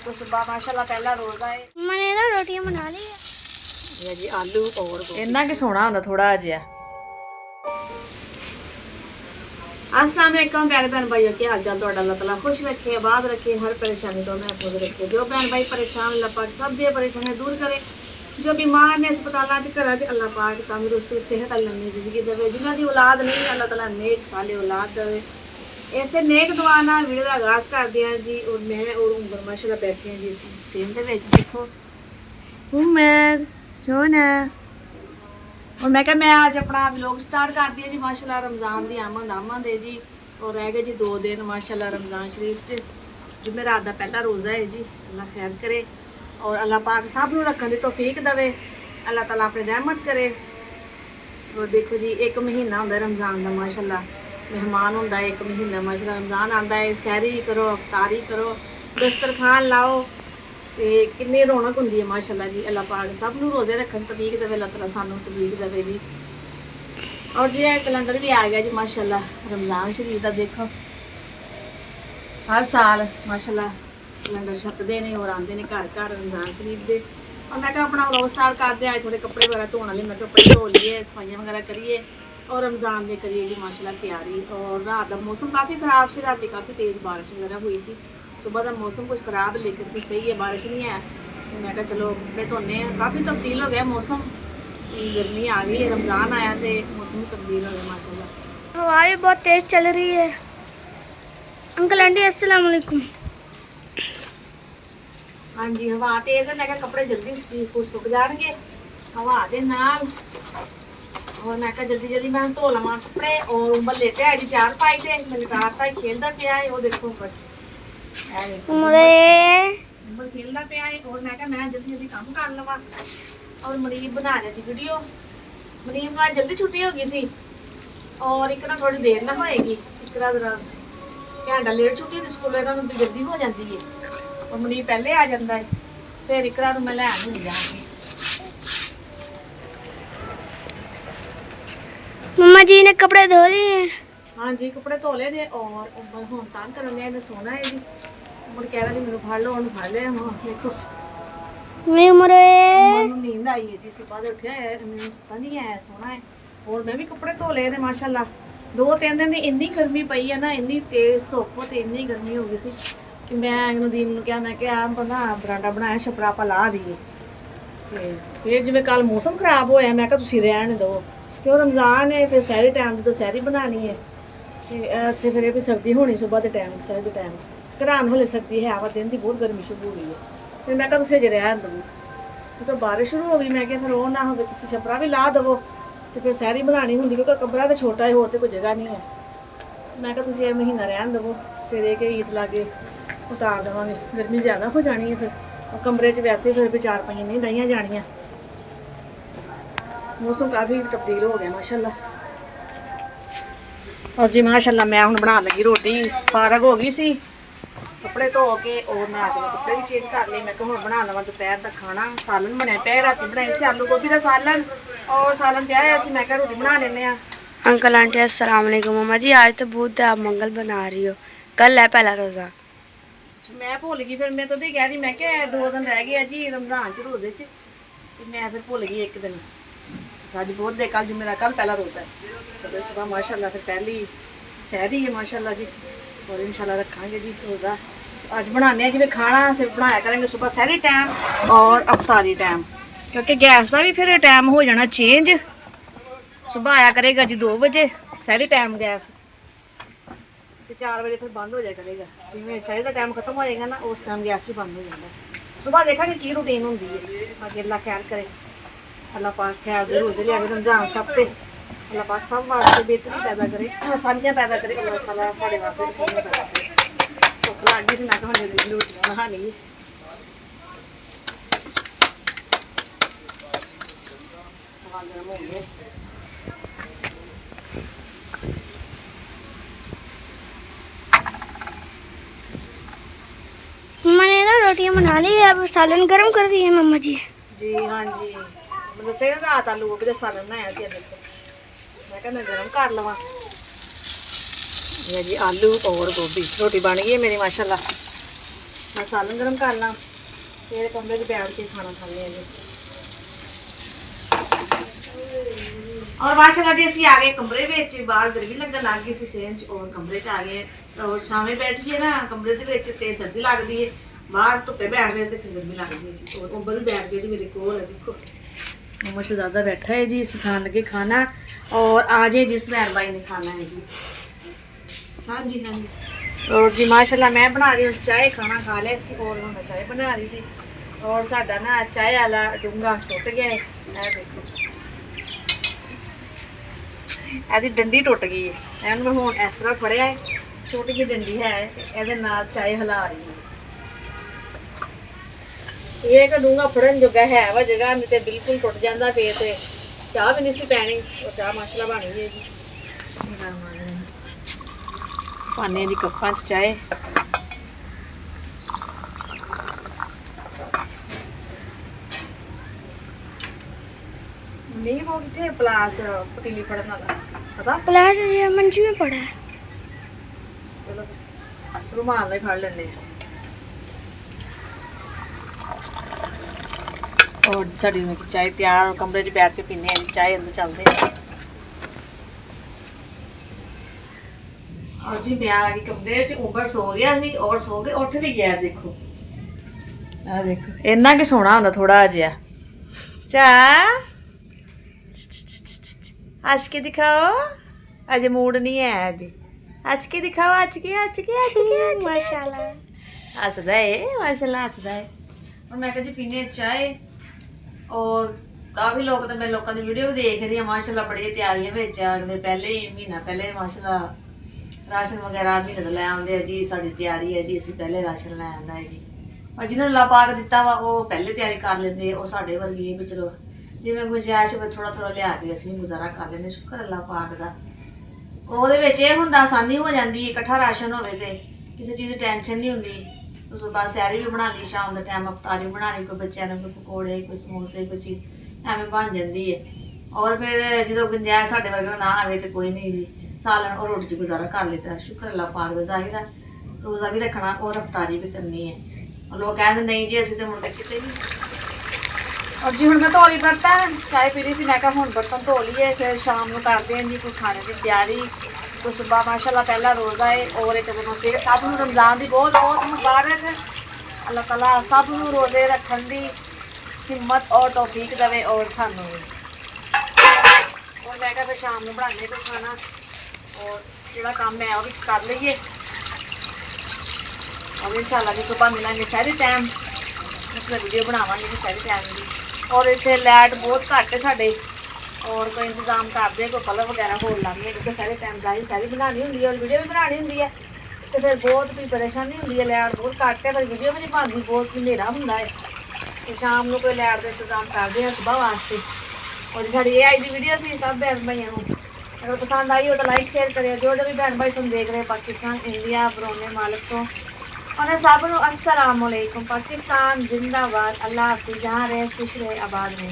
तो सुबह माशाल्लाह पहला रोज़ा है। मैंने ना रोटियां बना ली है। ये जी आलू और इन्ना कि सोना होंदा थोड़ा जिहा। अस्सलाम वालेकुम प्यारे भैन भाइयों, क्या हाल चाल तुहाडा? अल्लाह ताला खुश रखे, आबाद रखे, हर परेशानी तो महफूज रखे। जो भैन भाई परेशान अल्लाह पाक सब दी परेशानियां दूर करे। जो बीमार ने अस्पतालों च घरां च अल्लाह पाक तंदुरुस्ती सेहत लम्मी जिंदगी देवे। जिन्हां दी औलाद नहीं अल्लाह ताला नेक साले औलाद देवे। ऐसे नेक दुआ नाल वीडियो दा आगाज़ करदे हां जी। और मैं और उमर माशाल्लाह बैठे हैं जी सीन दे विच। देखो उमर सोना और मैं क्या मैं आज अपना व्लॉग स्टार्ट कर दिया जी। माशाल्लाह रमज़ान दी आमद है जी। और रह गए जी 2 दिन माशाल्लाह रमज़ान शरीफ च। जुमेरात दा पहला रोज़ा है जी। अल्लाह खैर करे और अल्लाह पाक सब नूं रखने दी तौफीक देवे। अल्लाह ताला अपनी रहमत करे। और देखो जी 1 महीना होंदा रमज़ान दा माशाल्लाह, मेहमान होंदा 1 महीना माशाल्लाह। रमज़ान आंदा है, सैरी करो, अफ्तारी करो, दस्तरखान लाओ ते किन्नी रौनक होंदी है माशाल्लाह जी। अल्लाह पाक सब नूं रोज़े रखन तौफीक देवे, अल्लाह ताला सानूं तौफीक देवे जी। और जी कैलेंडर भी आ गया जी माशाल्लाह रमज़ान शरीफ दा। देखो हर साल माशाल्लाह कैलेंडर छपदे ने और आंदे ने घर घर रमज़ान शरीफ दे। और मैं अपना व्लॉग स्टार्ट करते हैं। थोड़े कपड़े वगैरह धोने वाले, मैं कपड़े धो लिए, सफाइयाँ वगैरह करिए और रमज़ान दे करिए जी माशाल्लाह तैयारी। और रात का मौसम काफ़ी ख़राब से, रात काफ़ी तेज़ बारिश वगैरह हुई सी। सुबह का मौसम कुछ ख़राब लेकिन कुछ सही है, बारिश नहीं है। तो मैं कहा चलो कपड़े धोने। काफ़ी तब्दील हो गया मौसम, गर्मी आ गई है, रमज़ान आया तो मौसम भी तब्दील हो गया माशाल्लाह। हवा भी बहुत तेज चल रही है। अंकल आंटी अस्सलाम वालेकुम। हाँ जी हवा तेज़ है, मैं कहा कपड़े जल्दी सुक जाएंगे हवा के नाल। और मैं कहा जल्दी जल्दी मैं धो लवा कपड़े। और उम्बर लेटे है जी चार पाई से, मैं लटाता ही खेलता पिया है। वो देखो उम्बर खेलता पिया है। और मैं कहा मैं जल्दी जल्दी काम कर लवा। और मनीब बना रहे जी वीडियो। मनीब को जल्दी छुट्टी हो गई सी और एक ना थोड़ी देर ना होएगी, एक जरा घंटा लेट छुट्टी थी स्कूल, इन्होंने भी जल्दी हो जाती है। और मनीब पहले आ जाता है, फिर एक रात मैं लैन नहीं जाऊँगी। मम्मा जी ने कपड़े धो लिए हैं। हाँ जी कपड़े धो ले ने। और उम्र हूँ तंग कर इन्हें सोना है जी। उम्र कह रहा जी मैंने फड़ लो, उन्हें फड़ लिया। हाँ देखो उम्र नींद आई है जी, सुबह से उठा है, सुता नहीं है, सोना है। और मैं भी कपड़े धो ले ने माशाल्लाह। 2-3 दिन की इन्नी गर्मी पई है ना, इन्नी तेज़ धुप्प तो इन्नी गर्मी हो गई सी कि मैं नदीम क्या मैं क्या बना बरांडा बनाया छपरा आप ला दिए। तो फिर जिवें कल मौसम खराब होया मैं कहा तुसीं रहण दो क्यों रमज़ान है, फिर सैरी टाइम तो सैरी बनानी है। इत्थे फिर भी सर्दी होनी सुबह के टाइम, सैर के टाइम घरान हले सर्दी है वा, दिन की बहुत गर्मी शुरू हो गई है। फिर मैं कहा तुसीं अजे रहण दो तो बारिश शुरू हो गई। मैं क्या फिर वो ना हो तुसीं छपरा भी ला दवो तो फिर सैरी बनानी होंगी क्योंकि कमरा तो छोटा है, होर तो कोई जगह नहीं है। मैं क्या तुसीं महीना रहण दवो, फिर एक ईद लागे उतार देवांगे, गर्मी ज़्यादा हो जानी है। फिर और कमरे च वैसे फिर भी 4 पाइयां नहीं डाइयां जानियां। मौसम काफ़ी तब्दील हो गया माशाल्लाह। और जी माशाल्लाह मैं हुण बना लगी रोटी, फारग हो गई सी कपड़े धो के। और मैं अपने कपड़े भी चेंज कर लिए। मैं कहा हुण बना लवां दोपहर का खाना। सालन बनया पिया, राती बनाई सी आलू गोभी का सालन और सालन पिया है सी। मैं कहा रोटी बना लेने आ। अंकल आंटी अस्सलाम वालेकुम। मम्मा जी आज तो बुध है, आप मंगल बना रही हो, कल है पहला रोज़ा। मैं भुल गई, फिर मैं तो कह रही मैं क्या 2 दिन रह गए जी रमज़ान च रोज़े च, तो मैं फिर भुल गई 1 दिन। अच्छा अज बहुत दे कल जो मेरा कल पहला रोज़ा है। चलो सुबह माशाल्लाह फिर पहली सैरी है माशाल्लाह जी। और इंशाल्लाह रखांगे जी रोज़ा। अज बनाने जी खाना, फिर बनाया करेंगे सुबह सैरी टाइम और अफ्तारी टाइम, क्योंकि गैस का भी फिर टाइम हो जाना चेंज। सुबह आया करेगा जी 2 बजे सैरी टाइम गैस, तो 4 बजे फिर बंद हो जाया करेगा। जिवें सैरी का टाइम खत्म हो जाएगा ना उस टाइम गैस भी बंद हो जाता। सुबह देखा की रूटीन होंगी है। अगे अल्लाह खैर करे, अल्लाह पाक खैर दे रोज़े लिया रमज़ान सब ते अल्लाह पाक सब वास्ते बेहतरी पैदा करे, आसानियाँ पैदा करे। अल्लाह ताला साढ़े वास्ते आसानियाँ पैदा करे। भुख लग गई सी, मैं कहा जल्दी रोटी बना ली। गर्म हो गए। मैंने ना रोटियां बना ली है, अब सालन गर्म कर रही है मम्मा जी। जी हाँ जी मतलब सही रात आलू गोभी का सालन बनाया सी। देखो मैं क्या मैं गर्म कर लवा। ये जी आलू और गोभी रोटी बन गई है मेरी माशाल्लाह। ਮੈਂ ਸਾਲਨ ਗਰਮ ਕਰ ਲਾਂ, ਫਿਰ ਕਮਰੇ 'ਚ ਬੈਠ ਕੇ ਖਾਣਾ ਖਾਂਦੇ ਹਾਂ ਜੀ। ਔਰ ਮਾਸ਼ਾਅੱਲਾ ਜੀ ਅਸੀਂ ਆ ਗਏ ਕਮਰੇ ਵਿੱਚ, ਬਾਹਰ ਗਰਮੀ ਲੱਗਣ ਲੱਗ ਗਈ ਸੀ ਸੇਨ 'ਚ, ਔਰ ਕਮਰੇ 'ਚ ਆ ਗਏ। ਔਰ ਸ਼ਾਮੇ ਬੈਠੀਏ ਨਾ ਕਮਰੇ ਦੇ ਵਿੱਚ ਤੇ ਸਰਦੀ ਲੱਗਦੀ ਹੈ, ਬਾਹਰ ਧੁੱਪੇ ਬੈਠਦੇ ਤੇ ਫਿਰ ਗਰਮੀ ਲੱਗਦੀ ਹੈ ਜੀ। ਔਰ ਉੱਪਰ ਵੀ ਬੈਠ ਗਏ ਜੀ ਮੇਰੇ ਕੋਲ, ਦੇਖੋ मम्मा शहजादा बैठा है जी, इसी खान लगे खाना। और आज है जिस बहन भाई ने खाना है जी। हाँ जी हाँ जी। और जी माशाल्लाह मैं बना रही हूँ चाय, खाना खा लिया सी और मैं चाय बना रही थी। और साडा ना चाय वाला डूंगा टुट गया है, ये देखो ਇਹਦੀ ਡੰਡੀ ਟੁੱਟ ਗਈ ਹੈ। ਇਹਨੂੰ ਮੈਂ ਹੁਣ ਇਸ ਤਰ੍ਹਾਂ ਫੜਿਆ ਹੈ, ਛੋਟੀ ਜਿਹੀ ਡੰਡੀ ਹੈ, ਇਹਦੇ ਨਾਲ ਚਾय ਹਿਲਾ ਰਹੀ ਹਾਂ। ਇਹ ਇੱਕ ਡੂੰਘਾ ਫੜਨ ਜੋਗਾ ਹੈ ਵਾ ਜਗ੍ਹਾ, ਨਹੀਂ ਤੇ ਬਿਲਕੁਲ ਟੁੱਟ ਜਾਂਦਾ ਫੇਰ ਤੇ ਚਾਹ ਵੀ ਨਹੀਂ ਸੀ ਪੈਣੀ। ਉਹ ਚਾਹ ਮਾਸ਼ਾਅੱਲਾ ਬਣ ਗਈ ਹੈ ਜੀ। ਪਾਣੇ ਦੀ ਕੱਪਾਂ 'ਚ ਚਾਹ नहीं, वो कितने प्लास पतीली फड़न वाला पता प्लास ये मंजी में पड़ा है। चलो रुमाल में फड़ लेने। और साड़ी में चाय तैयार, कमरे 'ਚ बैठ के पीने हैं चाय, अंदर चलते हैं। और जी मैं आ गई कमरे 'ਚ, ऊपर सो गया सी और सो के उठ भी गया। देखो आ देखो इन्ना कि सोना होंदा थोड़ा जिहा। चा हस के दिखाओ, अज मूड नहीं है, अज हस के दिखाओ, हस के माशाल्लाह हसदा है, माशाल्लाह हसदा है। और मैं कहा जी पीने चाय। और काफ़ी लोग तो मैं लोगों की वीडियो भी देख रही हूँ माशाल्लाह, बड़ी तैयारियां में अगले पहले ही महीना पहले माशाल्लाह राशन वगैरह महीने का लै आते हैं जी। साड़ी तैयारी है जी, असी पहले राशन लै आंदा है जी। और जिन्होंने अल्लाह पाक दिता वा वो पहले तैयारी कर लेंदे, और साडे वर्गी भी चलो जिवें गुंजाइश होवे थोड़ा थोड़ा लिया के असीं गुजारा कर लेंदे। शुक्र अल्लाह पाक दा। ਉਹਦੇ ਵਿੱਚ ਇਹ ਹੁੰਦਾ ਆਸਾਨੀ ਹੋ ਜਾਂਦੀ ਹੈ, ਇਕੱਠਾ ਰਾਸ਼ਨ ਹੋਵੇ ਤੇ ਕਿਸੇ ਚੀਜ਼ ਦੀ ਟੈਨਸ਼ਨ ਨਹੀਂ ਹੁੰਦੀ। ਉਸ ਤੋਂ ਬਾਅਦ ਸੈਰੀ ਵੀ ਬਣਾ ਲਈ, ਸ਼ਾਮ ਦਾ ਟਾਈਮ ਅਫਤਾਰੀ ਬਣਾ ਲਈ, ਕੋਈ ਬੱਚਿਆਂ ਨੂੰ ਕੋਈ ਪਕੌੜੇ, ਕੋਈ ਸਮੋਸੇ, ਕੋਈ ਚੀਜ਼ ਐਵੇਂ ਬਣ ਜਾਂਦੀ ਹੈ। ਔਰ ਫਿਰ ਜਦੋਂ ਗੁੰਜਾਇਸ਼ ਸਾਡੇ ਵਰਗੇ ਨਾ ਆਵੇ ਤੇ ਕੋਈ ਨਹੀਂ ਜੀ, ਸਾਲਨ और रोटी 'ਚ ਗੁਜ਼ਾਰਾ ਕਰ ਲੈਂਦਾ। शुक्र अल्लाह पाक ਦਾ ਜ਼ਾਹਿਰ ਹੈ, ਰੋਜ਼ਾ ਵੀ ਰੱਖਣਾ और ਅਫਤਾਰੀ ਵੀ ਕਰਨੀ ਹੈ। और लोग ਕਹਿੰਦੇ नहीं जी ਅਸੀਂ ਤੇ ਮੁੜ ਕੇ ਕਿਤੇ ਵੀ। और जी ਹੁਣ मैं ਧੋ ਲਈ बर्तन, चाय पी रही सी, मैं कहा ਹੁਣ बर्तन धो लीए, फिर शाम ਨੂੰ ਕਰਦੇ ਹਾਂ जी कुछ खाने की तैयारी। तो सुबह माशाल्लाह पहला रोज़ा है, और एक दिन फिर सब ਨੂੰ रमज़ान की बहुत बहुत मुबारक। अल्लाह ताला सब ਨੂੰ रोज़े रखन दी हिम्मत और तौफीक देवे, और सानू भी। और मैं कहा फिर शाम ਨੂੰ बनाने को खाना, और ਜਿਹੜਾ काम है वो भी कर लीए। और इंशाल्लाह जी सुबह मिलेंगे सारी टाइम, मतलब वीडियो बनावांगे सारी टाइम की। और इतने लाइट बहुत घट है साढ़े, और कोई इंतजाम करते कोई पलव वगैरह हो लाने, क्योंकि सारे टाइम सारी बनानी होंगी और वीडियो भी बनानी होंगी है, तो फिर बहुत भी परेशानी होंगी है। लाइट बहुत घट है, पर वीडियो भी नहीं बनती, बहुत हनेरा होंदा है। तो शाम को कोई लाइट का इंतजाम करते हैं सुबह वास्ते। और साड़ी ये आई दी वीडियो सी सब बहन भाइयों को अगर पसंद आई हो तो लाइक शेयर करें। जो भी बहन भाई तुम देख रहे पाकिस्तान, इंडिया, बरोने मालिक तो और सब अस्सलाम वालेकुम। पाकिस्तान जिंदाबाद। अल्लाह हाफिज़। जहाँ रहे खुश रहे, आबाद रहे।